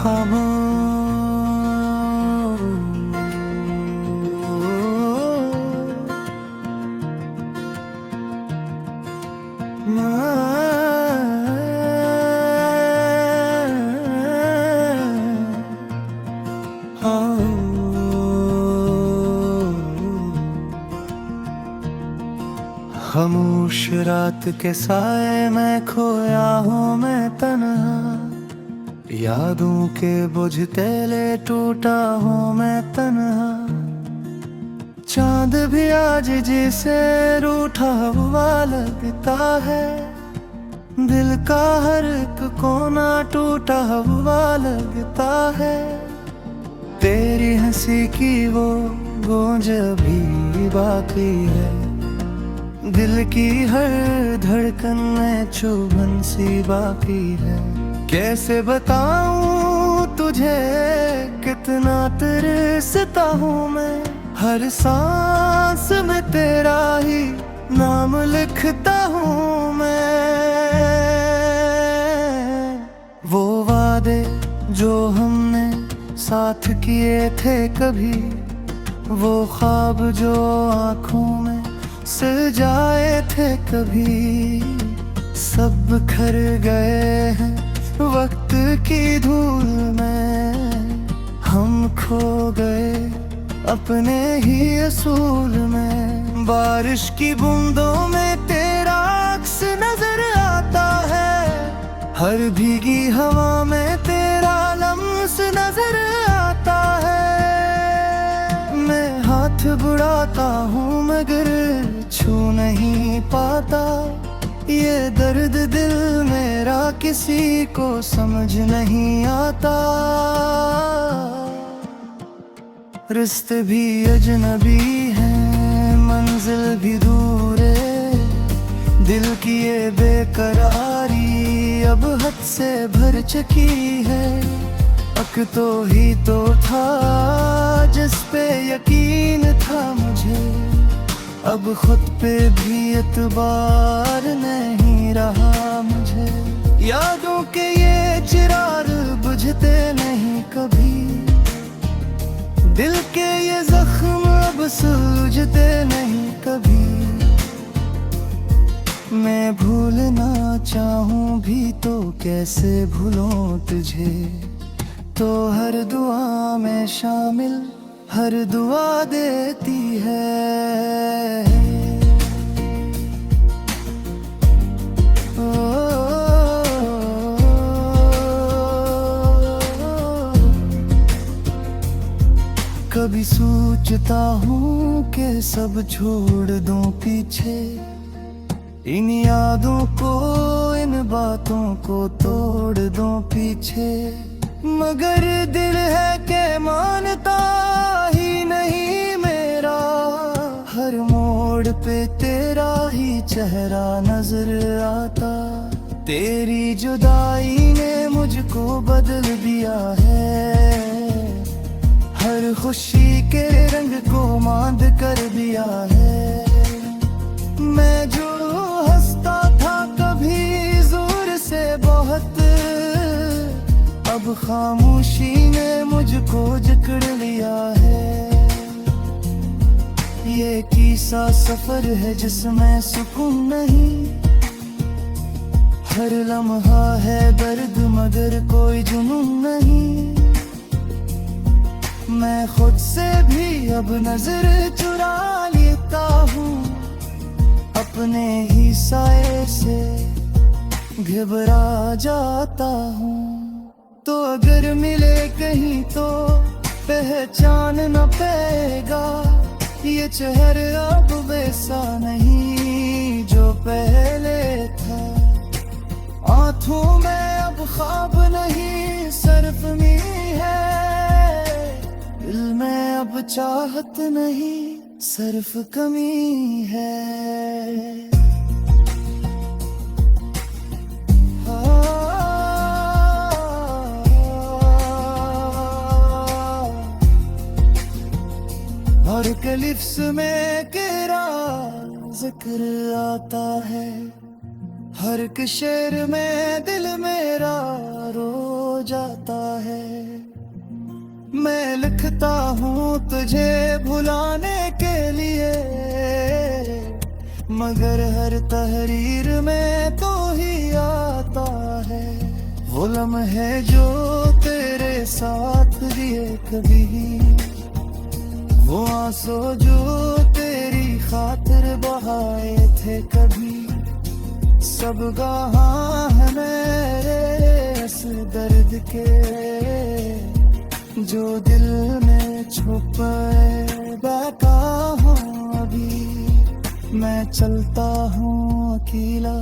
खामोश रात के साए में खोया हूँ मैं तन्हा, यादों के बुझते ले टूटा हूँ मैं तन्हा। चांद भी आज जिसे रूठा हुआ लगता है, दिल का हर एक कोना टूटा हुआ लगता है। तेरी हंसी की वो गूंज भी बाकी है, दिल की हर धड़कन में चुभन सी बाकी है। कैसे बताऊं तुझे कितना तरसता हूँ मैं, हर सांस में तेरा ही नाम लिखता हूँ मैं। वो वादे जो हमने साथ किए थे कभी, वो ख्वाब जो आँखों में सजाए थे कभी, सब बिखर गए हैं वक्त की धूल में। हम खो गए अपने ही असूल में। बारिश की बूंदों में तेरा अक्स नजर आता है, हर भीगी हवा में तेरा लम्स नजर आता है। मैं हाथ बढ़ाता हूँ मगर छू नहीं पाता, ये दर्द दिल मेरा किसी को समझ नहीं आता। रिश्ते भी अजनबी हैं, मंजिल भी दूर है, दिल की ये बेकरारी अब हद से भर चुकी है। अक तो ही तो था जिस पे यकीन था मुझे, अब खुद पे भी एतबार नहीं रहा मुझे। यादों के ये चिराग बुझते नहीं कभी, दिल के ये जख्म अब सूझते नहीं कभी। मैं भूलना चाहूं भी तो कैसे भूलूं तुझे, तो हर दुआ में शामिल हर दुआ देती है। कभी सोचता हूँ कि सब छोड़ दूं पीछे, इन यादों को इन बातों को तोड़ दूं पीछे। मगर दिल है के मानता ही नहीं मेरा, हर मोड़ पे तेरा ही चेहरा नजर आता। तेरी जुदाई ने मुझको बदल दिया है, हर खुशी के रंग को मांद कर दिया है। मैं जो हंसता था कभी जोर से बहुत, अब खामोशी ने मुझको जकड़ लिया है। ये किसा सफर है जिसमें सुकून नहीं, हर लम्हा है दर्द मगर कोई जुनून नहीं। मैं खुद से भी अब नजर चुरा लेता हूँ, अपने ही साए से घबरा जाता हूँ। तो अगर मिले कहीं तो पहचान न पाएगा, ये चेहरा अब वैसा नहीं जो पहले था। आँखों में अब ख्वाब नहीं सिर्फ मी है, दिल में अब चाहत नहीं सिर्फ कमी है। हर लिफ्स में तेरा जिक्र आता है, हर एक शेर में दिल मेरा रो जाता है। मैं लिखता हूँ तुझे भुलाने के लिए, मगर हर तहरीर में तो ही आता है वो लम्हे जो तेरे साथ दिए कभी, वो आंसू जो तेरी खातिर बहाए थे कभी। सब गवाह है मेरे इस दर्द के, जो दिल में छुपाए बैठा हूँ अभी। मैं चलता हूँ अकेला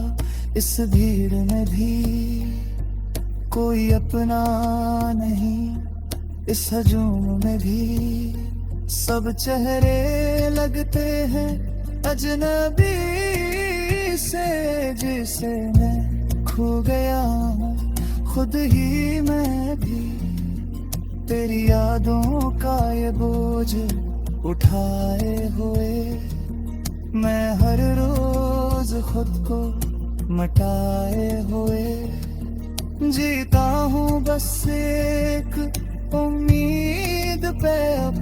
इस भीड़ में भी, कोई अपना नहीं इस हजूम में भी। सब चेहरे लगते हैं अजनबी से, जिसे मैं खो गया हूँ खुद ही मैं भी। तेरी यादों का ये बोझ उठाए हुए, मैं हर रोज खुद को मटाए हुए जीता हूँ बस एक उम्मीद पे अब,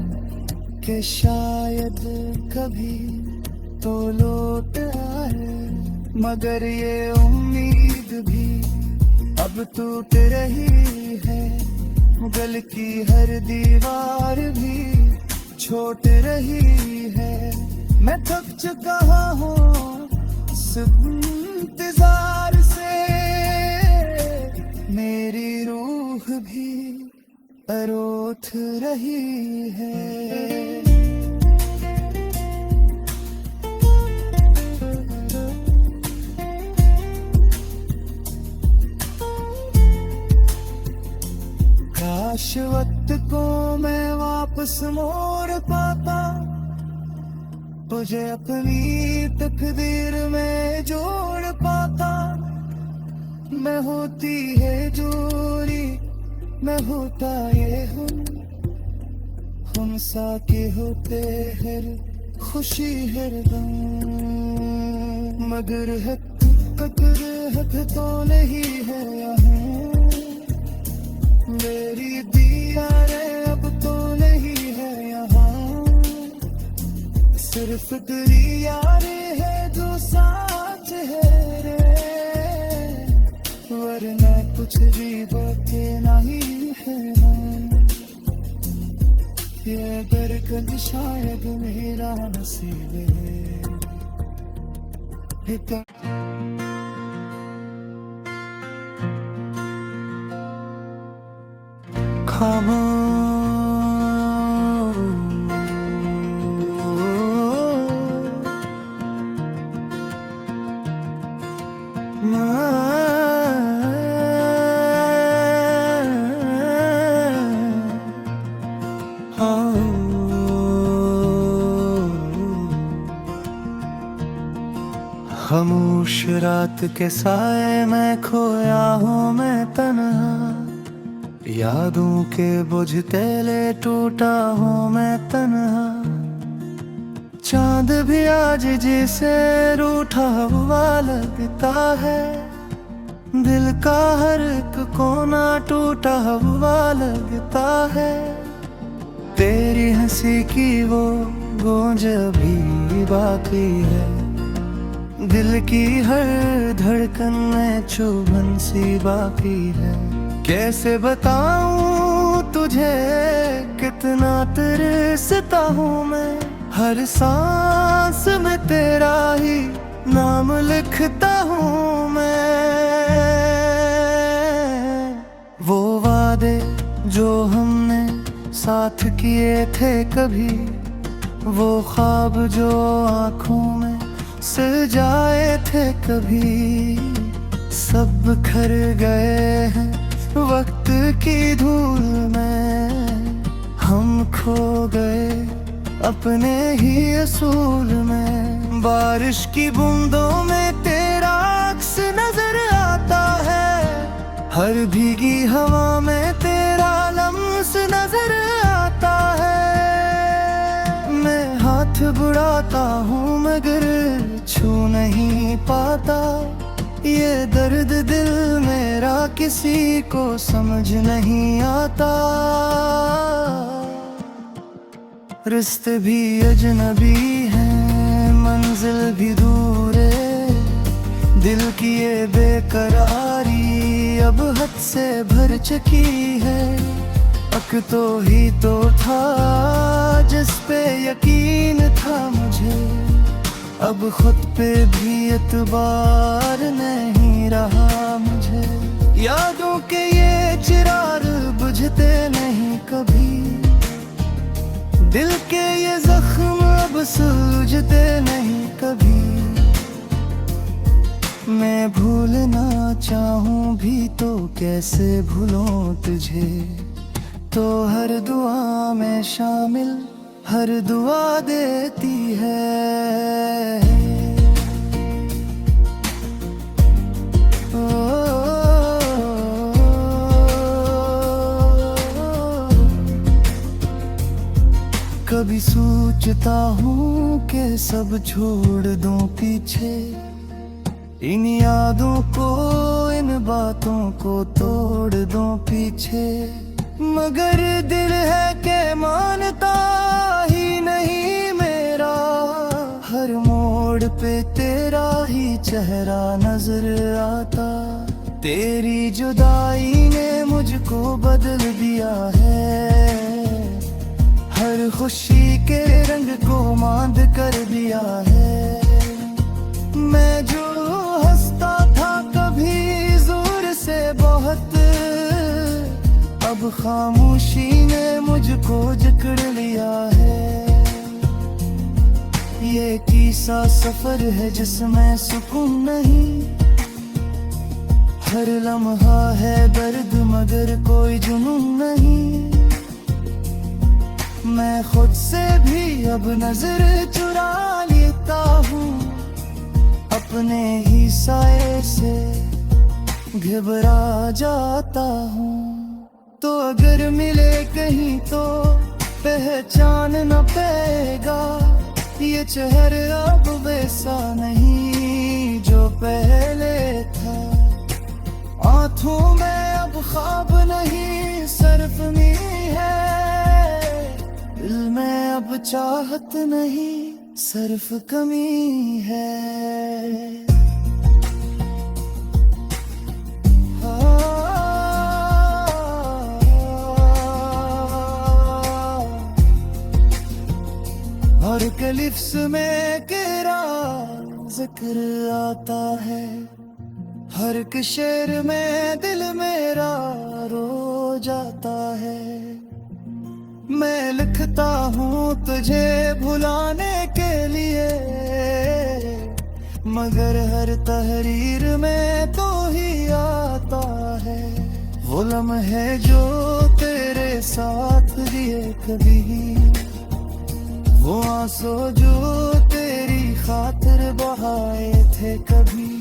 कि शायद कभी तो लौट आए। मगर ये उम्मीद भी अब टूट रही है, गल की हर दीवार भी छोट रही है। मैं थक चुका हूँ सिर्फ इंतजार से, मेरी रूह भी अरोथ रही है। काश वक्त को मैं वापस मोड़ पाता, तुझे अपनी तकदीर में जोड़ पाता। मैं होती है जोरी, मैं होता ये हम साके होते हर खुशी हर दम। मगर हक तो नहीं है यहाँ, मेरी दीवारें अब तो नहीं है यहाँ। सिर्फ तेरी यारी है जो साथ है रे, वरना कुछ भी बाकी नहीं है। ये दर्द शायद मेरा नसीब है। खामोश रात के साए में खोया हूँ मैं तन्हा, यादों के बुझ तेले टूटा हूँ मैं तन्हा। चांद भी आज जिसे रूठा हुआ लगता है, दिल का हर एक कोना टूटा हुआ लगता है। तेरी हंसी की वो गूंज भी बाकी है, दिल की हर धड़कन में चुभन सी बाकी है। कैसे बताऊं तुझे कितना तरसता हूँ मैं, हर सांस में तेरा ही नाम लिखता हूँ मैं। वो वादे जो हमने साथ किए थे कभी, वो ख्वाब जो आँखों में सजाए थे कभी, सब बिखर गए हैं वक्त की धूल में। हम खो गए अपने ही असूल में। बारिश की बूंदों में तेरा अक्स नजर आता है, हर भीगी हवा में तेरा लम्स नजर आता है। मैं हाथ बढ़ाता हूँ मगर छू नहीं पाता, ये दर्द दिल मेरा किसी को समझ नहीं आता। रिश्ते भी अजनबी हैं, मंजिल भी दूर है। दिल की ये बेकरारी अब हद से भर चुकी है। अक तो ही तो था जिस पे यकीन था मुझे, अब खुद पे भी एतबार नहीं रहा मुझे। यादों के ये चिराग बुझते नहीं कभी, दिल के ये जख्म अब सूझते नहीं कभी। मैं भूलना चाहूं भी तो कैसे भूलूं तुझे, तो हर दुआ में शामिल हर दुआ देती है। कभी सोचता हूँ कि सब छोड़ दूं पीछे, इन यादों को इन बातों को तोड़ दूं पीछे। मगर दिल है कि मानता ही नहीं मेरा, हर मोड़ पे तेरा ही चेहरा नजर आता। तेरी जुदाई ने मुझको बदल दिया है, हर खुशी के रंग को मांद कर दिया है। मैं जो हंसता था कभी जोर से बहुत, अब खामोशी ने मुझको जकड़ लिया है। ये किसा सफर है जिसमें सुकून नहीं, हर लम्हा है दर्द मगर कोई जुनून नहीं। मैं खुद से भी अब नजर चुरा लेता हूँ, अपने ही साए से घबरा जाता हूँ। तो अगर मिले कहीं तो पहचान न पाएगा, ये चेहरा अब वैसा नहीं जो पहले था। आँखों में अब ख्वाब नहीं सिर्फ मी है, दिल में अब चाहत नहीं सिर्फ कमी है। हर कलिफ्स में तेरा जिक्र आता है, हर एक शेर में दिल मेरा रो जाता है। मैं लिखता हूँ तुझे भुलाने के लिए, मगर हर तहरीर में तो ही आता है वो लम्हे जो तेरे साथ दिए कभी, वो आंसू जो तेरी खातिर बहाए थे कभी।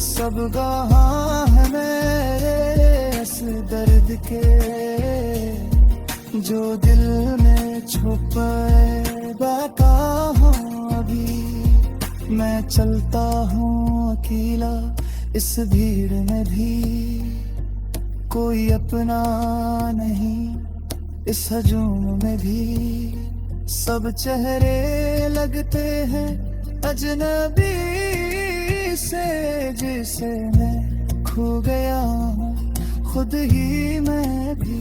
सब गवाह है मेरे इस दर्द के, जो दिल में छुपाए बैठा हूँ अभी। मैं चलता हूँ अकेला इस भीड़ में भी, कोई अपना नहीं इस हजूम में भी। सब चेहरे लगते हैं अजनबी से, जिसे मैं खो गया हूँ खुद ही मैं भी।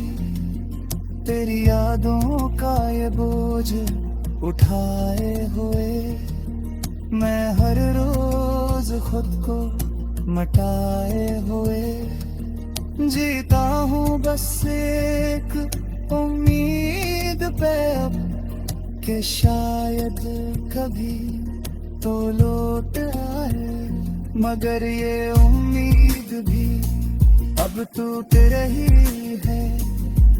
तेरी यादों का ये बोझ उठाए हुए, मैं हर रोज खुद को मटाए हुए जीता हूँ बस एक उम्मीद पे अब, कि शायद कभी तो लौट आए। मगर ये उम्मीद भी अब टूट रही है,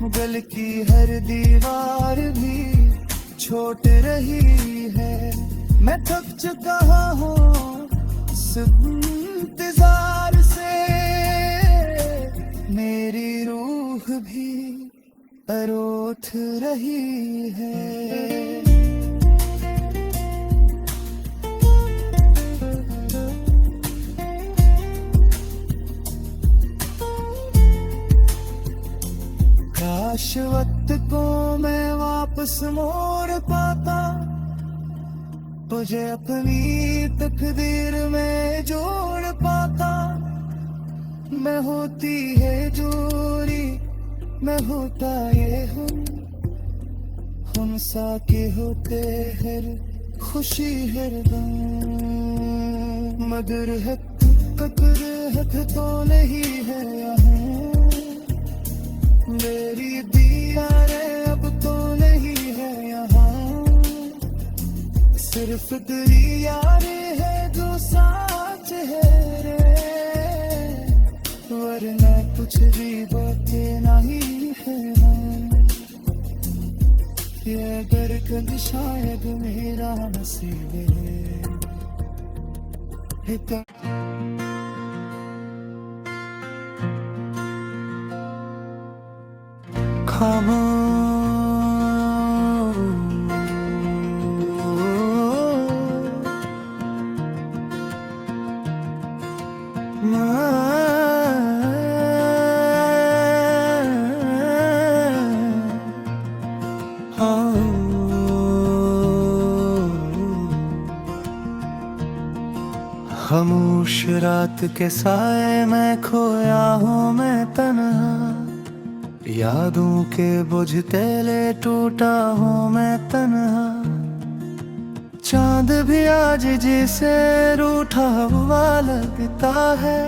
गल की हर दीवार भी छोट रही है। मैं थक चुका हूँ इस इंतजार से, मेरी रूह भी अरोठ रही है। वक्त को मैं वापस मोड़ पाता, तुझे अपनी तकदीर में जोड़ पाता। मैं होती है दूरी, मैं होता ये हम सा के होते हर खुशी हरदम, मगर हक तो नहीं है यहाँ, मेरी दीवारें अब तो नहीं है यहाँ, सिर्फ तेरी यारी है जो साथ है रे, वरना कुछ भी बातें नहीं है। ये दर्द शायद मेरा नसीब है। खामोश रात के साए में खोया हूँ मैं तन्हा, यादों के बुझते ले टूटा हूँ मैं तन्हा। चांद भी आज जिसे रूठा हुआ लगता है,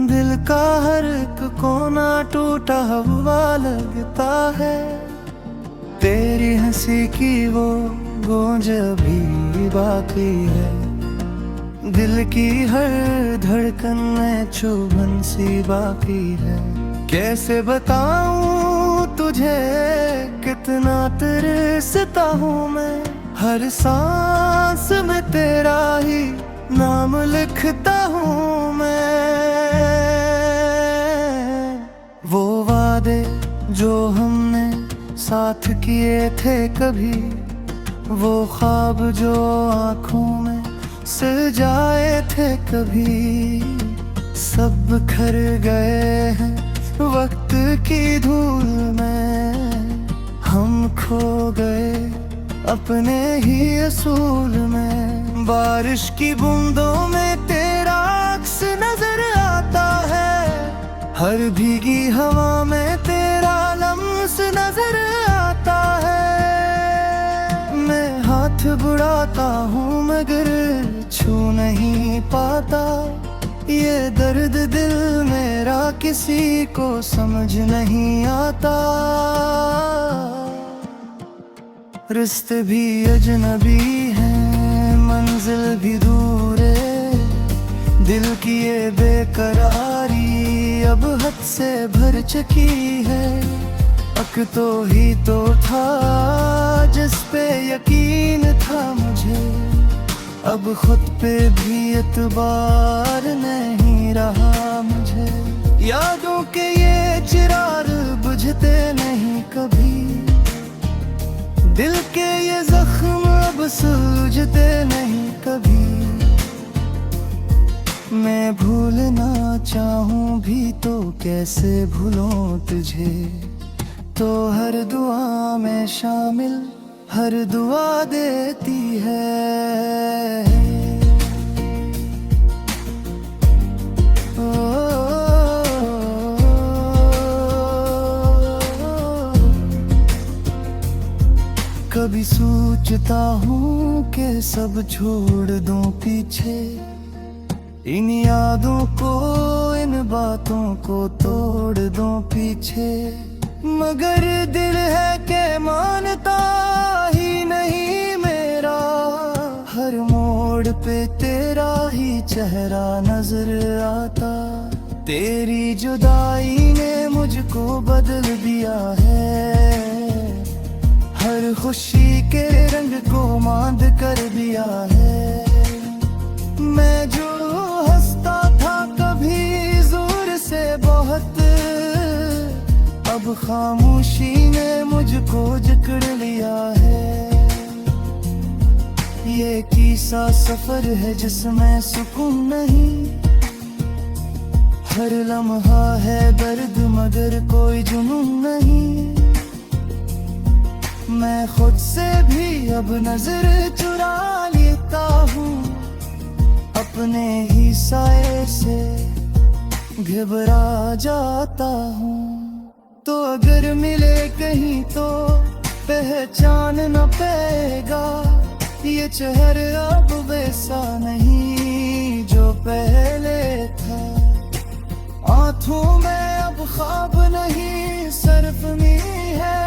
दिल का हर एक कोना टूटा हुआ लगता है। तेरी हंसी की वो गूंज भी बाकी है, दिल की हर धड़कन में चुभन सी बाकी है। कैसे बताऊं तुझे कितना तरसता हूँ मैं, हर सांस में तेरा ही नाम लिखता हूँ मैं। वो वादे जो हमने साथ किए थे कभी, वो ख्वाब जो आँखों में सजाए थे कभी, सब बिखर गए हैं वक्त की धूल में। हम खो गए अपने ही असूल में, बारिश की बूंदों में तेरा अक्स नजर आता है, हर भीगी हवा में तेरा लम्स नजर आता है। मैं हाथ बढ़ाता हूँ मगर छू नहीं पाता, ये दर्द दिल मेरा किसी को समझ नहीं आता। रिश्ते भी अजनबी हैं, मंजिल भी दूर है, दिल की ये बेकरारी अब हद से भर चुकी है। अक तो ही तो था जिस पे यकीन था मुझे, अब खुद पे भी एतबार नहीं रहा मुझे। यादों के ये चिराग बुझते नहीं कभी, दिल के ये जख्म अब सूझते नहीं कभी। मैं भूलना चाहूँ भी तो कैसे भूलूं तुझे, तो हर दुआ में शामिल हर दुआ देती है। कभी सोचता हूँ कि सब छोड़ दूं पीछे, इन यादों को इन बातों को तोड़ दूं पीछे, मगर दिल है के मानता ही नहीं मेरा। हर मोड़ पे तेरा ही चेहरा नजर आता, तेरी जुदाई ने मुझको बदल दिया है, हर खुशी के रंग को मांद कर दिया है। मैं जो हंसता था कभी जोर से बहुत, अब खामोशी ने मुझको जकड़ लिया है। ये किस्सा सफर है जिसमें सुकून नहीं, हर लम्हा है दर्द मगर कोई जुनून नहीं। मैं खुद से भी अब नजर चुरा लेता हूँ, अपने ही साए से घबरा जाता हूँ। तो अगर मिले कहीं तो पहचान न पाएगा, ये चेहरा अब वैसा नहीं जो पहले था। आँखों में अब ख्वाब नहीं सिर्फ मी है,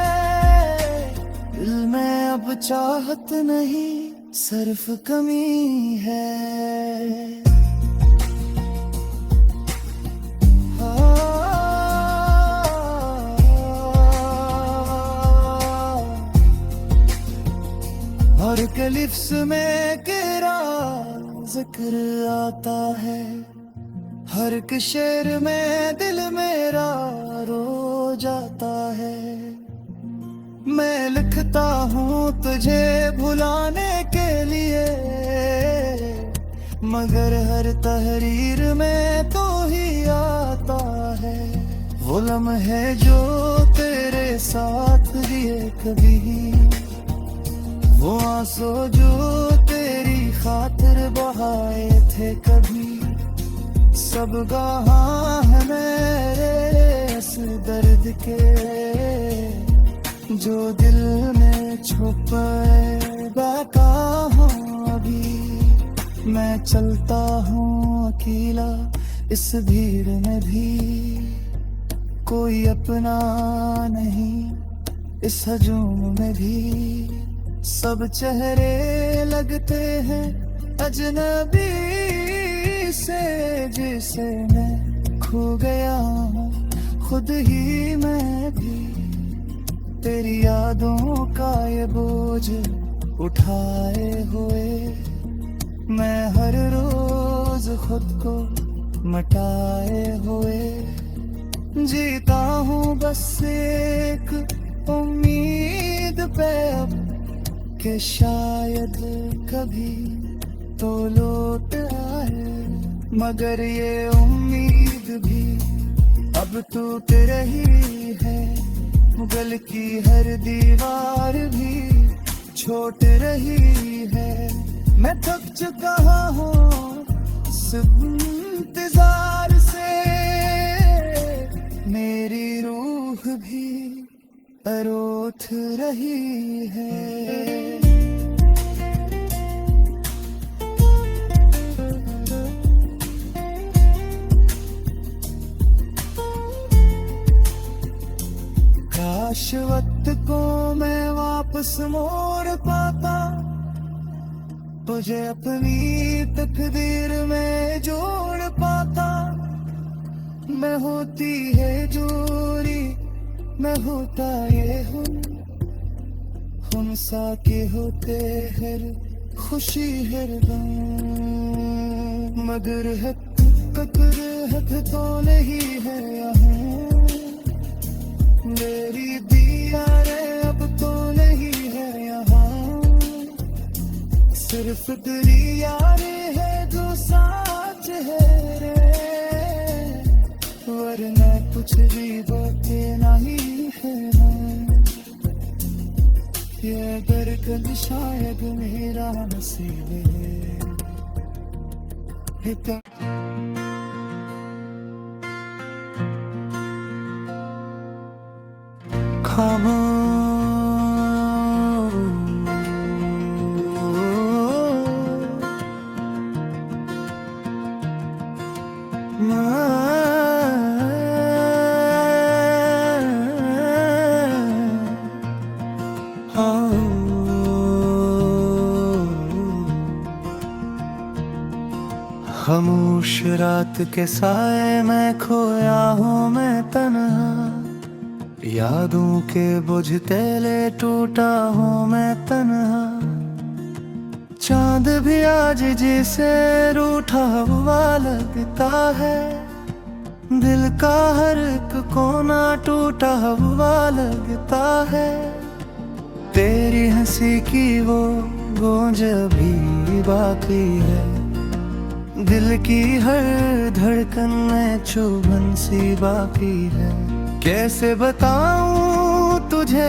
दिल में अब चाहत नहीं सिर्फ कमी है। हर कलिफ्स में तेरा जिक्र आता है, हर एक शेर में दिल मेरा रो जाता है। मैं लिखता हूँ तुझे भुलाने के लिए, मगर हर तहरीर में तो ही आता है वो लम्हे जो तेरे साथ दिए कभी, वो आंसू जो तेरी खातिर बहाए थे कभी। सब गवाह है मेरे इस दर्द के, जो दिल में छुपाए बैठा हूँ अभी। मैं चलता हूँ अकेला इस भीड़ में भी, कोई अपना नहीं इस हजूम में भी। सब चेहरे लगते हैं अजनबी से, जिसे मैं खो गया हूँ खुद ही मैं भी। तेरी यादों का ये बोझ उठाए हुए, मैं हर रोज खुद को मटाए हुए जीता हूँ बस एक उम्मीद पे अब, कि शायद कभी तो लौट आए। मगर ये उम्मीद भी अब टूट रही है, गल की हर दीवार भी छोट रही है। मैं थक चुका हूँ सिर्फ इंतजार से, मेरी रूह भी अरोथ रही है। काश वक्त को मैं वापस मोड़ पाता, तुझे अपनी तकदीर में जोड़ पाता। मैं होती है जोरी, मैं होता ये हम सा के होते हर खुशी हर गम। मगर हक तो नहीं है यहाँ, मेरी दीवारें अब तो नहीं है यहाँ। सिर्फ तेरी यारी है जो साथ है रे, वरना कुछ भी बातें नहीं है। ये दर्द शायद मेरा नसीब है। खामोश रात के साए में खोया हूँ मैं तन्हा, यादों के बुझ तेले टूटा हूँ मैं तन्हा। चांद भी आज जिसे रूठा हुआ लगता है, दिल का हर एक कोना टूटा हुआ लगता है। तेरी हंसी की वो गूंज भी बाकी है, दिल की हर धड़कन में चुभन सी बाकी है। कैसे बताऊं तुझे